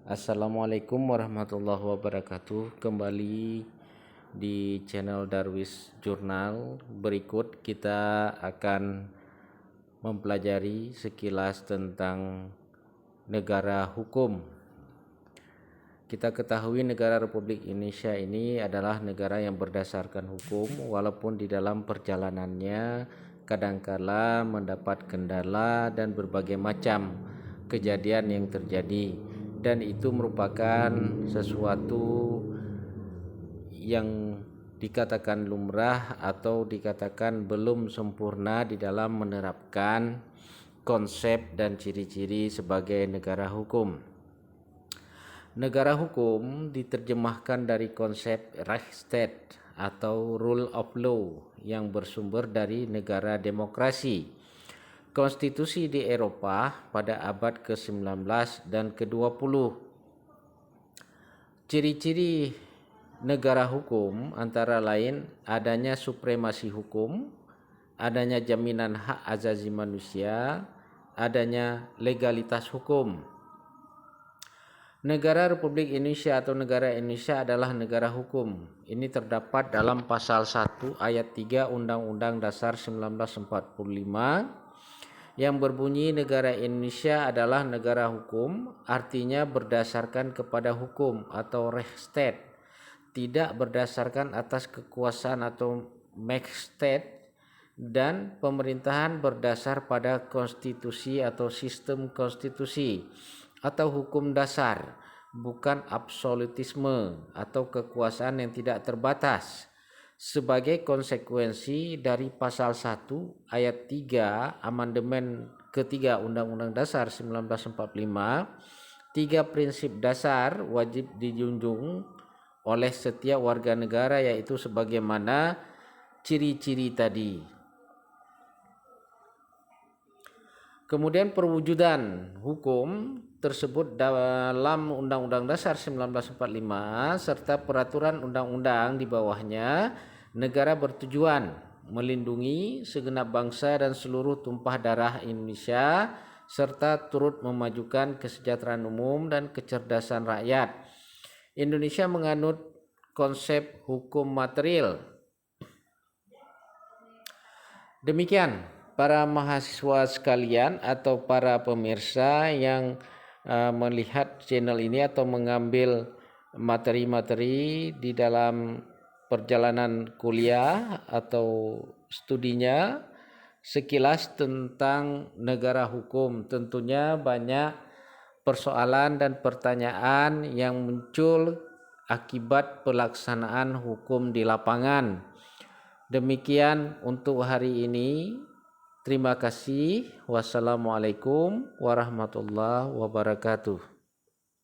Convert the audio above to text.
Assalamualaikum warahmatullahi wabarakatuh. Kembali di channel Darwis Jurnal. Berikut kita akan mempelajari sekilas tentang negara hukum. Kita ketahui negara Republik Indonesia ini adalah negara yang berdasarkan hukum, walaupun di dalam perjalanannya kadangkala mendapat kendala dan berbagai macam kejadian yang terjadi, dan itu merupakan sesuatu yang dikatakan lumrah atau dikatakan belum sempurna di dalam menerapkan konsep dan ciri-ciri sebagai negara hukum. Negara hukum diterjemahkan dari konsep Rechtsstaat atau rule of law yang bersumber dari negara demokrasi. Konstitusi di Eropa pada abad ke-19 dan ke-20. Ciri-ciri negara hukum antara lain adanya supremasi hukum, adanya jaminan hak asasi manusia, adanya legalitas hukum. Negara Republik Indonesia atau negara Indonesia adalah negara hukum. Ini terdapat dalam pasal 1 ayat 3 Undang-Undang Dasar 1945 yang berbunyi negara Indonesia adalah negara hukum, artinya berdasarkan kepada hukum atau Rechtsstaat, tidak berdasarkan atas kekuasaan atau Maktsstaat, dan pemerintahan berdasar pada konstitusi atau sistem konstitusi atau hukum dasar, bukan absolutisme atau kekuasaan yang tidak terbatas. Sebagai konsekuensi dari pasal 1 ayat 3 amandemen ketiga Undang-Undang Dasar 1945, tiga prinsip dasar wajib dijunjung oleh setiap warga negara, yaitu sebagaimana ciri-ciri tadi. Kemudian perwujudan hukum tersebut dalam Undang-Undang Dasar 1945 serta peraturan undang-undang di bawahnya, negara bertujuan melindungi segenap bangsa dan seluruh tumpah darah Indonesia serta turut memajukan kesejahteraan umum dan kecerdasan rakyat. Indonesia menganut konsep hukum material. Demikian para mahasiswa sekalian atau para pemirsa yang melihat channel ini atau mengambil materi-materi di dalam perjalanan kuliah atau studinya sekilas tentang negara hukum. Tentunya banyak persoalan dan pertanyaan yang muncul akibat pelaksanaan hukum di lapangan. Demikian untuk hari ini. Terima kasih. Wassalamualaikum warahmatullahi wabarakatuh.